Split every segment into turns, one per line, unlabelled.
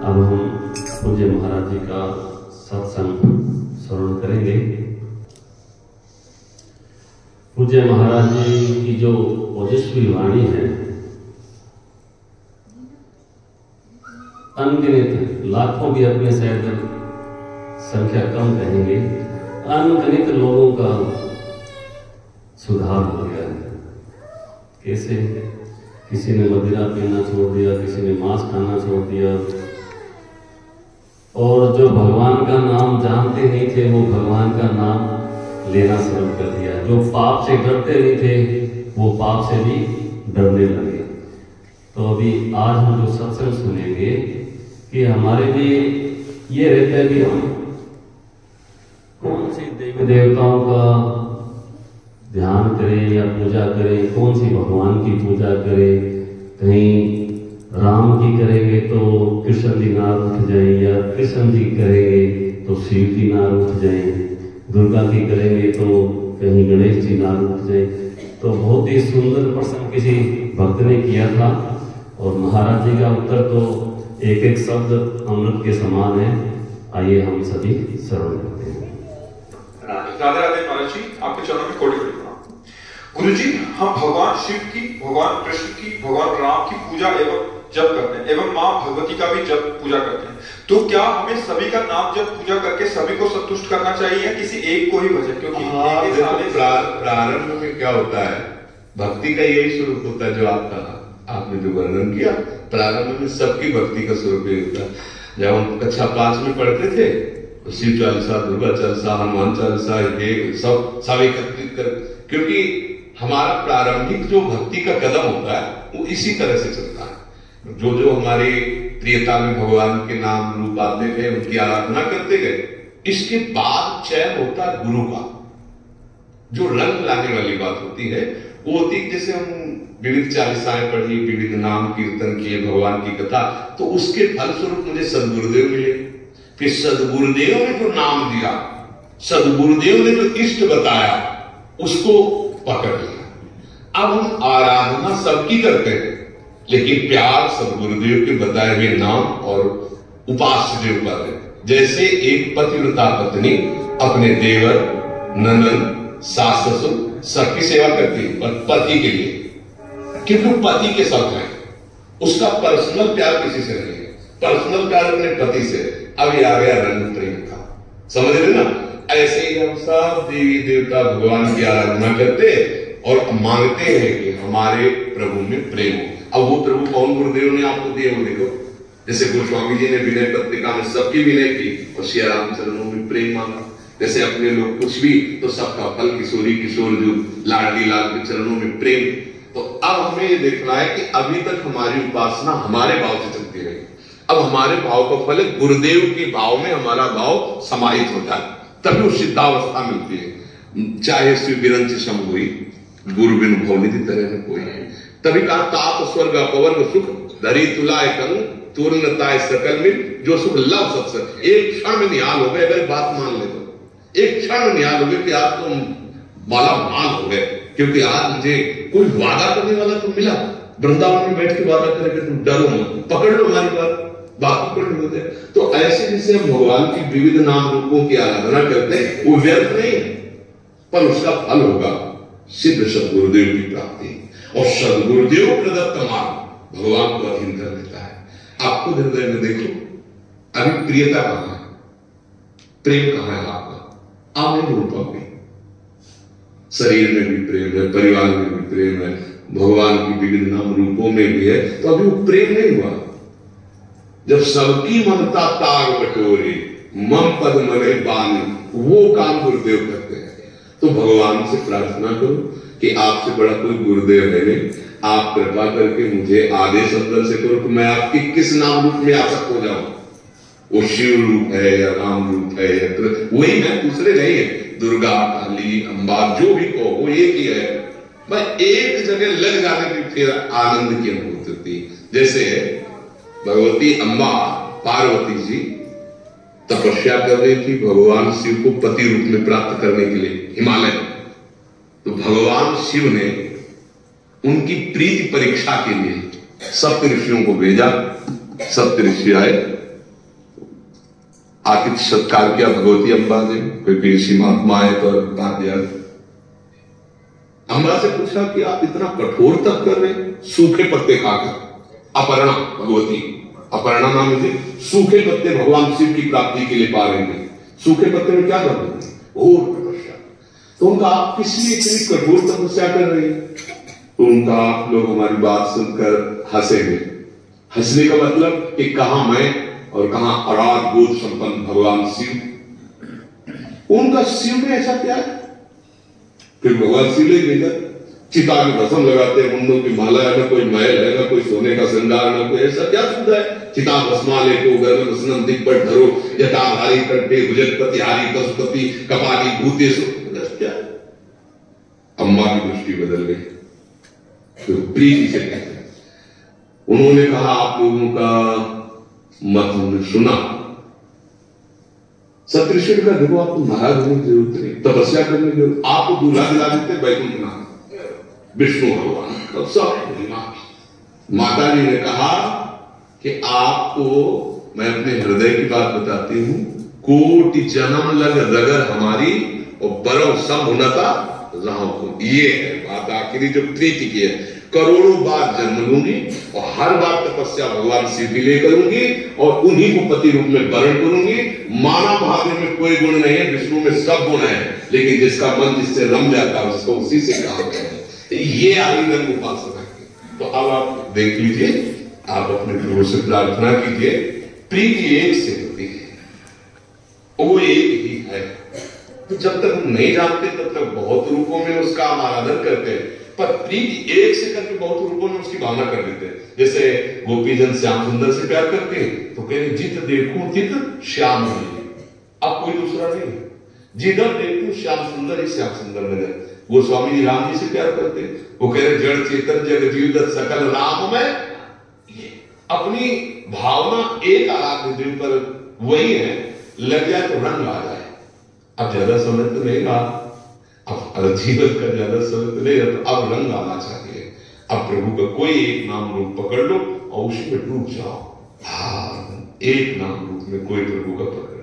अब हम पूज्य महाराज जी का सत्संग श्रवण करेंगे। पूज्य महाराज जी की जो ओजस्वी वाणी है, अनगिनत, लाखों भी अपने शायद संख्या कम कहेंगे, अनगिनत लोगों का सुधार हो गया है। कैसे? किसी ने मदिरा पीना छोड़ दिया, किसी ने मांस खाना छोड़ दिया, और जो भगवान का नाम जानते नहीं थे वो भगवान का नाम लेना शुरू कर दिया। जो पाप से डरते नहीं थे वो पाप से भी डरने लगे। तो अभी आज हम जो सत्संग सुनेंगे कि हमारे लिए ये रहता है कि हम कौन सी देवी देवताओं का ध्यान करें या पूजा करें, कौन सी भगवान की पूजा करें। कहीं राम की करेंगे तो कृष्ण जी नार उठ जाए, या कृष्ण जी करेंगे तो शिव जी नार उठ जाए, दुर्गा की करेंगे तो कहीं गणेश जी नार उठ जाए। तो बहुत ही सुंदर प्रश्न किसी भक्त ने किया था, और महाराज जी का उत्तर तो एक एक शब्द अमृत के समान है। आइए हम सभी श्रवण करते हैं।
राधे राधे महाराज जी, आपके चरणों में कोटि कोटि प्रणाम। गुरु जी, हम भगवान शिव की, भगवान कृष्ण की, भगवान राम की पूजा एवं जप करते हैं, एवं माँ भगवती का भी जप पूजा करते हैं। तो क्या हमें सभी का नाम जप पूजा करके सभी को संतुष्ट करना चाहिए या किसी एक को ही भजन? क्योंकि
प्रारंभ में क्या होता है, भक्ति का यही स्वरूप होता है जो आपने जो वर्णन किया। प्रारंभ में सबकी भक्ति का स्वरूप यही होता है। जब हम कक्षा 5 में पढ़ते थे, शिव चालीसा, दुर्गा चालीसा, हनुमान चालीसा, ये सब एकत्रित कर, क्योंकि हमारा प्रारंभिक जो भक्ति का कदम होता है वो इसी तरह से चलता है। जो जो हमारी प्रियता में भगवान के नाम रूप आते गए, उनकी आराधना करते गए, इसके बाद चयन होता है गुरु का। जो रंग लाने वाली बात होती है वो होती है, जैसे हम विविध चालीसाएं पढ़ी, विविध नाम कीर्तन किए, भगवान की कथा, तो उसके फलस्वरूप मुझे सदगुरुदेव मिले। फिर सदगुरुदेव ने जो नाम दिया, सदगुरुदेव ने जो इष्ट बताया, उसको पकड़ लिया। अब हम आराधना सबकी करते हैं, लेकिन प्यार सदगुरुदेव के बताए हुए नाम और उपास्य देव पर है। जैसे एक पतिव्रता पत्नी अपने देवर, ननद, सास ससुर सबकी सेवा करती है, पर पति के लिए, क्योंकि पति के साथ है, उसका पर्सनल प्यार किसी से नहीं है, पर्सनल प्यार अपने पति से। अब ये आ गया रंग प्रेम का, समझ रहे ना? ऐसे ही हम सब देवी देवता भगवान की आराधना करते और मांगते हैं कि हमारे प्रभु में प्रेम हो। अब वो प्रभु कौन गुरुदेव ने आपको दिए वो देखो। जैसे गोस्वामी जी ने विनय पत्रिका में सबकी विनय की और श्री राम चरणों में प्रेम मांगा। जैसे अपने लोग कुछ भी तो सबका फल किशोरी किशोर जो लाडली लाल के चरणों में प्रेम। तो अब हमें ये देखना है कि अभी तक हमारी उपासना हमारे भाव से चलती रही। अब हमारे भाव का फल गुरुदेव के भाव में हमारा भाव समाहित होता है, तभी वो सिद्धावस्था मिलती है। चाहे शिव विरंच सम हुई, गुरु बिनु भवनिधि तरह न कोई है। तभी कहा ताप स्वर्ग अपवर्ग सुख धरी तुलाय कंग तुरनताय सकल मिल, जो सुख लव सत्संग। एक क्षण में निहाल हो गए, अगर बात मान ले तो एक क्षण में निहाल हो गए कि आज तुम माला माल हो गए, क्योंकि आज मुझे कोई वादा करने वाला तो मिला। वृंदावन में बैठ के वादा करके तुम डरो मत, पकड़ लो हमारी बात पकड़ लो। तो ऐसे जैसे हम भगवान की विविध नाम रूपों की आराधना करते हैं, वो व्यर्थ नहीं है, पर उसका फल होगा सिद्ध सदगुरुदेव की प्राप्ति। और सदगुरुदेव प्रदत्त मार्ग भगवान को अधीन कर देता है। आपको हृदय में देखो, अभी प्रियता कहां है, प्रेम कहां है आपका? आप नहीं ढूंढ पाओगे। शरीर में भी प्रेम है, परिवार में भी प्रेम है, भगवान की विविध नाम रूपों में भी है, तो अभी वो प्रेम नहीं हुआ। जब सबकी ममता ताग बटोरे मम पद मने बान, वो काम गुरुदेव करते हैं। तो भगवान से प्रार्थना करो कि आपसे बड़ा कोई गुरुदेव है नहीं, आप कृपा करके मुझे आदेश अंदर से करो कि मैं आपके किस नाम रूप में आसक्त हो जाऊं। वो शिव रूप है या राम रूप है या वही है, दूसरे नहीं है। दुर्गा, काली, अम्बा, जो भी कहो वो एक ही है। मैं एक जगह लग जाने की फिर आनंद की अनुभूति होती। जैसे भगवती अम्बा पार्वती जी तपस्या कर रही थी भगवान शिव को पति रूप में प्राप्त करने के लिए हिमालय में। तो भगवान शिव ने उनकी प्रीति परीक्षा के लिए सप्त ऋषियों को भेजा। सप्त ऋषि आए, आतिथ्य सत्कार किया भगवती अम्बा ने, कोई ऋषि महात्मा आए तो बता दिया। अम्बा से पूछा कि आप इतना कठोर तप कर रहे हैं सूखे पत्ते खाकर। अपर्णा भगवती, अपर्णा नाम है, सूखे पत्ते भगवान शिव की प्राप्ति के लिए पा रहे हैं। सूखे पत्ते में क्या कर रहे हैं? घोर तपस्या। तो उनका आप किस लिए इतनी कठोर तपस्या कर रहे हैं? तो उनका आप लोग हमारी बात सुनकर हंसेंगे। हंसने का मतलब कि कहां मैं और कहां अराध बोध संपन्न भगवान शिव। उनका शिव में ऐसा क्या है? फिर भगवान शिव ही लेकर चिता में भस्म लगाते हैं, मुंडों की माला है, ना कोई महल है, ना कोई सोने का श्रृंगार, ना कोई ऐसा क्या सुविधा है? चिता भस्माले को गर्भ वसनम दिग्बट धरो यथाधारी कंठे भुजगपतिहारी पशुपति कपाली भूतेषु। क्या अम्मा की दृष्टि बदल गई। तो प्रीति से कहते हैं, उन्होंने कहा आप लोगों का मत हमने सुना, सतृषि का देखो आपको महाराज होने की जरूरत नहीं, तपस्या करने की जरूरत, आपको दूल्हा दिला देते वैकुंठनाथ विष्णु भगवान। तब सब माता जी ने कहा कि आपको मैं अपने हृदय की बात बताती हूं, कोटि जन्म लग रगर हमारी और बरव सब उन्नता राम को। ये है बात आखिरी जो प्रीति की है। करोड़ों बार जन्म लूंगी और हर बार तपस्या भगवान शिव के लिए करूंगी और उन्हीं को पति रूप में वर्ण करूंगी। मानव भाग्य में कोई गुण नहीं है, विष्णु में सब गुण है, लेकिन जिसका मन जिससे रम जाता है उसको उसी से काम है। ये आलिंगन उपासना की। तो अब आप देख लीजिए, आप अपने प्रभु से प्रार्थना कीजिए, प्रीति एक से होती है, वो एक ही है। तो जब तक हम नहीं जानते तब तक बहुत रूपों में उसका हम आराधन करते हैं, पर प्रीति एक से करके बहुत रूपों में उसकी भावना कर देते हैं। जैसे गोपीजन श्याम सुंदर से प्यार करते हैं तो कहेंगे जित देखूं तित श्याम मिले, अब कोई दूसरा नहीं, जिधर देखूं श्याम सुंदर ही श्याम सुंदर मिले। वो स्वामी जी राम जी से प्यार करते हैं, वो कह रहे जड़ चेतन जगत जीव सकल राम में। ये अपनी भावना एक आराध्य दिल पर वही है, लग जाए तो रंग आ जाए। अब ज्यादा समय तो नहीं रहा, अब जीवन का ज्यादा समय तो नहीं रहा, तो अब रंग आना चाहिए। अब प्रभु का कोई एक नाम रूप पकड़ लो और उसी में डूब जाओ। हाँ, एक नाम रूप में कोई प्रभु का पकड़ लो।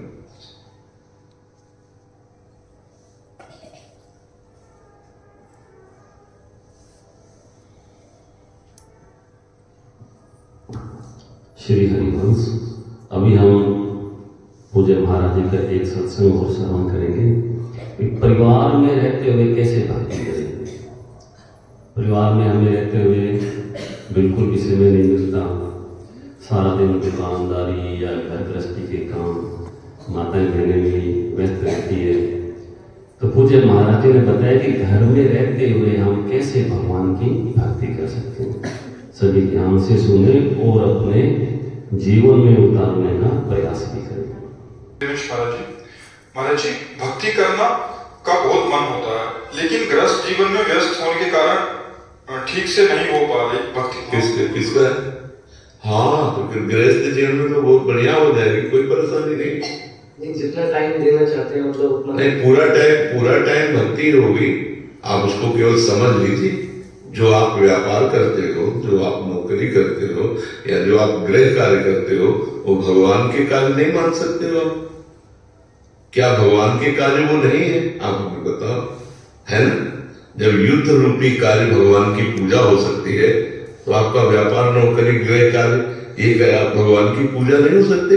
श्री हरिवंश। अभी हम पूज्य महाराज जी का एक सत्संग और श्रवण करेंगे। परिवार में रहते हुए कैसे भक्ति करें। परिवार में हमें रहते हुए बिल्कुल किसी में नहीं मिलता, सारा दिन दुकानदारी या घर गृहस्थी के काम माताएं बहनें में व्यस्त रहती है। तो पूज्य महाराज जी ने बताया कि घर में रहते हुए हम कैसे भगवान की भक्ति कर सकते हैं। सभी ध्यान से सुने और अपने जीवन में उतारने का प्रयास भी करें।
महाराज जी, भक्ति करना का बहुत मन होता है, लेकिन गृहस्थ जीवन में व्यस्त होने के कारण ठीक से नहीं हो पा रही भक्ति।
किसका है? हाँ, तो फिर गृहस्थ जीवन में तो बहुत बढ़िया हो जाएगी, कोई परेशानी नहीं।
जितना टाइम देना चाहते हैं मतलब उतना
नहीं, पूरा टाइम भक्ति होगी। आप उसको केवल समझ लीजिए, जो आप व्यापार करते हो, जो आप नौकरी करते हो या जो आप गृह कार्य करते हो, वो भगवान के कार्य नहीं मान सकते हो। क्या भगवान के कार्य वो नहीं है? आप हमें बताओ, है ना? जब युद्ध रूपी कार्य भगवान की पूजा हो सकती है, तो आपका व्यापार नौकरी गृह कार्य ये क्या आप भगवान की पूजा नहीं हो सकते?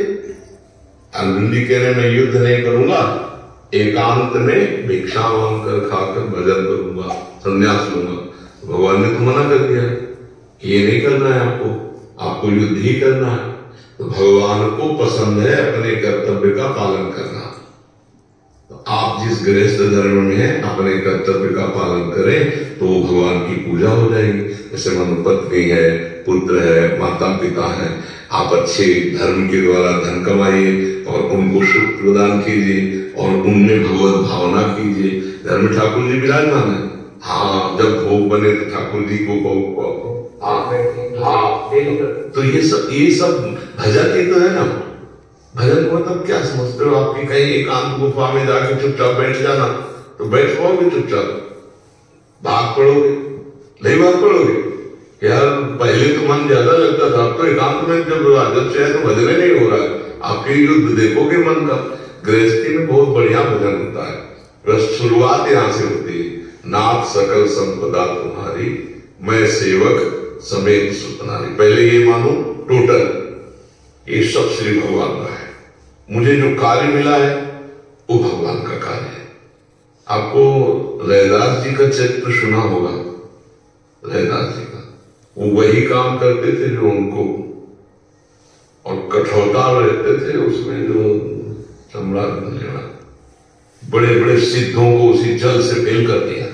अर्जुन जी कह रहे मैं युद्ध नहीं करूंगा, एकांत में भिक्षा मांग कर खाकर भजन करूंगा, संन्यास लूंगा। भगवान ने तो मना कर दिया है, ये नहीं करना है आपको युद्ध ही करना है। तो भगवान को पसंद है अपने कर्तव्य का पालन करना। तो आप जिस गृहस्थ धर्म में हैं, अपने कर्तव्य का पालन करें तो भगवान की पूजा हो जाएगी। जैसे पत्नी है, पुत्र है, माता पिता है, आप अच्छे धर्म के द्वारा धन कमाइए और उनको सुख प्रदान कीजिए और उनमें भगवत भावना कीजिए। घर में ठाकुर जी विराजमान है, हाँ, जब भोग बने तो ठाकुर जी को तो ये सब भजन ही तो है ना। भजन को मतलब क्या समझते हो? आपकी कहीं एकांत गुफा में जाके चुपचाप बैठ जाना, तो बैठ पाओगे चुपचाप? भाग पड़ोगे? नहीं भाग पड़ोगे यार। पहले तो मन ज्यादा लगता था, अब तो एकांत में जब से है तो भजन नहीं हो रहा है। आपके युद्ध देखोगे मन का। गृहस्थी में बहुत बढ़िया भजन होता है, बस शुरुआत यहां से होती है। नाथ सकल संपदा तुम्हारी, मैं सेवक समेत सुतनारी। पहले ये मानो टोटल ये सब श्री भगवान का है। मुझे जो कार्य मिला है वो भगवान का कार्य है। आपको रैदास जी का चरित्र सुना होगा। रैदास जी का वो वही काम करते थे जो उनको, और कठौता रहते थे उसमें जो सम्राट बनने वाला, बड़े बड़े सिद्धों को उसी जल से फेल कर दिया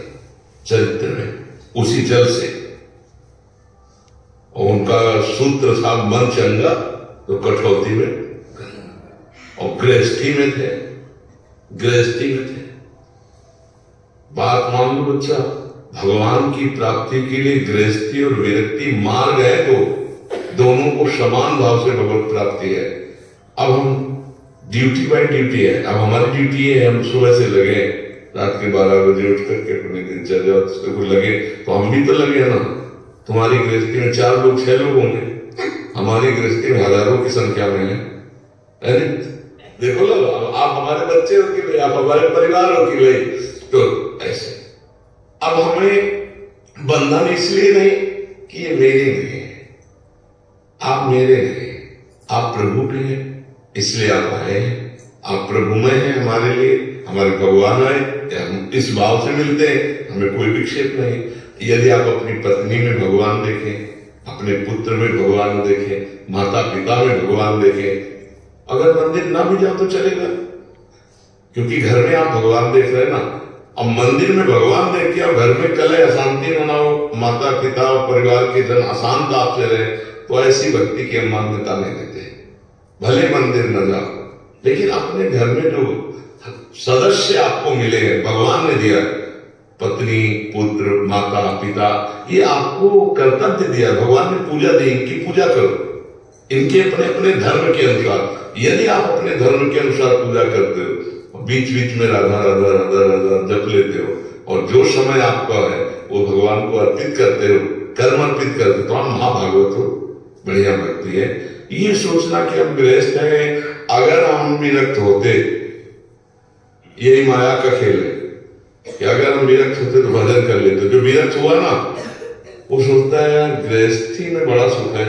चरित्र में, उसी जल से। और उनका सूत्र था मन चंगा तो कठौती में, और गृहस्थी में थे, गृहस्थी में थे। बात मान लो बच्चा, भगवान की प्राप्ति के लिए गृहस्थी और विरक्ति मार्ग है, तो दोनों को समान भाव से भगवत प्राप्ति है। अब हम ड्यूटी बाय ड्यूटी है, अब हमारी ड्यूटी है, हम सुबह से लगे रात के 12 बजे उठ करके अपने दिनचर्या को लगे, तो हम भी तो लगे ना। तुम्हारी गृहस्थी में 4 लोग 6 लोग होंगे, हमारी गृहस्थी में हजारों की संख्या में है। अरे देखो लो, आप हमारे बच्चे हो कि भाई, आप हमारे परिवार हो कि भाई, तो ऐसे। अब हमें बंधन इसलिए नहीं कि ये मेरे नहीं है, आप मेरे नहीं, आप प्रभु के हैं, इसलिए आप आए हैं। आप प्रभुमय हैं हमारे लिए, हमारे भगवान आए, हम इस भाव से मिलते हैं, हमें कोई विक्षेप नहीं। यदि आप अपनी पत्नी में भगवान देखें, अपने पुत्र में भगवान देखें, माता पिता में भगवान देखें, अगर मंदिर ना भी जाओ तो चलेगा, क्योंकि घर में आप भगवान देख रहे हैं ना। अब मंदिर में भगवान देख के आप घर में कलह अशांति मनाओ, माता पिता और परिवार के जन अशांत आपसे रहे, तो ऐसी भक्ति की हम मान्यता नहीं देते। भले मंदिर न जाओ, लेकिन अपने घर में जो सदस्य आपको मिले हैं, भगवान ने दिया, पत्नी पुत्र माता पिता, ये आपको कर्तव्य दिया, भगवान ने पूजा दी, इनकी पूजा करो, इनके अपने अपने धर्म के अनुसार। यदि आप अपने धर्म के अनुसार पूजा करते हो, बीच बीच में राधा राधा राधा राधा जप लेते हो, और जो समय आपका है वो भगवान को अर्पित करते हो, कर्म अर्पित करते हो, तो आप महाभागवत हो, बढ़िया भक्ति है। ये सोचना कि हम गृहस्थ हैं, अगर हम विरक्त होते, यही माया का खेल है कि अगर हम विरक्त होते तो भजन कर लेते। जो विरक्त हुआ ना, वो सोचता है यार गृहस्थी में बड़ा सुख है,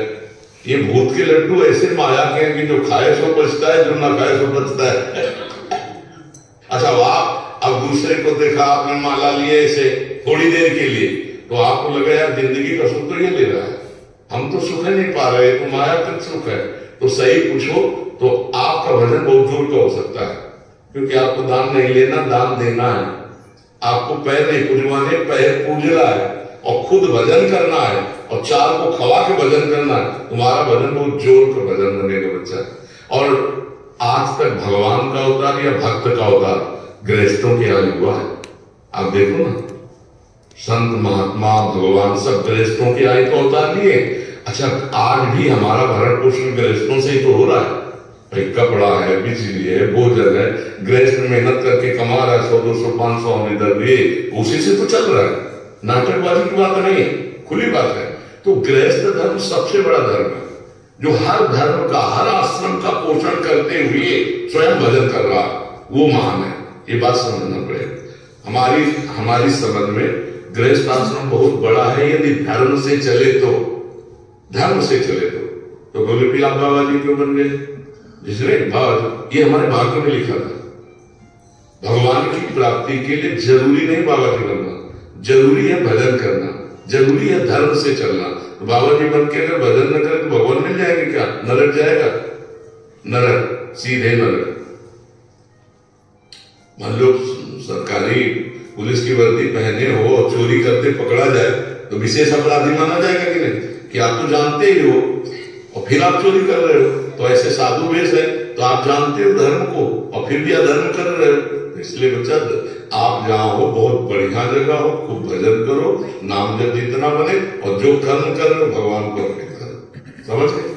ये भूत के लड्डू ऐसे माया के हैं कि जो खाए सो बचता है, जो ना खाए सो बचता है। अच्छा वाह, अब दूसरे को देखा आपने माला लिए ऐसे थोड़ी देर के लिए, तो आपको लगा यार जिंदगी का सुख तो ये ले रहा है, हम तो सुख नहीं पा रहे, तो माया का सुख है। तो सही पूछो तो आपका भजन बहुत दूर का हो सकता है, क्योंकि आपको दान नहीं लेना, दान देना है। आपको पैर नहीं पूजवाने, पैर पूजना है, और खुद भजन करना है, और 4 को खवा के भजन करना है। तुम्हारा भजन बहुत जोर का भजन बनेगा बच्चा। और आज तक भगवान का अवतार या भक्त का अवतार गृहस्थों के यहाँ हुआ है। आप देखो ना, संत महात्मा भगवान सब गृहस्थों के यहाँ तो अवतार लिए। अच्छा, आज भी हमारा भरण पोषण गृहस्थों से ही तो हो रहा है भाई, कपड़ा है, बिजली है, भोजन है, गृहस्थ मेहनत करके कमा रहा है, 100 200 500 हम इधर दिए, उसी से तो चल रहा है। नाटकबाजी की बात नहीं है, खुली बात है। तो गृहस्थ धर्म सबसे बड़ा धर्म है, जो हर धर्म का, हर आश्रम का पोषण करते हुए स्वयं भजन कर रहा है, वो महान है। ये बात समझना पड़ेगा। हमारी समझ में गृहस्थ आश्रम बहुत बड़ा है, यदि धर्म से चले तो, धर्म से चले तो बोले भी आप बाबा जी क्यों बन गए, जिसने ये हमारे भाग्य में लिखा था। भगवान की प्राप्ति के लिए जरूरी नहीं बाबा जी बनना, जरूरी है भजन करना, जरूरी है धर्म से चलना। तो बाबा जी बन के अगर भजन न करे तो भगवान मिल जाएंगे क्या, नरक जाएगा, नरक, सीधे नरक। मान लो सरकारी पुलिस की वर्दी पहने हो और चोरी करते पकड़ा जाए तो विशेष अपराधी माना जाएगा कि नहीं, कि आप तो जानते ही हो और फिर आप चोरी कर रहे हो। तो ऐसे साधु वेश है, तो आप जानते हो धर्म को और फिर भी अधर्म कर रहे हो। इसलिए बच्चा, आप जहां हो बहुत बढ़िया जगह हो, खूब भजन करो, नाम जब जितना बने, और जो कर्म कर रहे हो भगवान को अर्पित करो। समझ गए?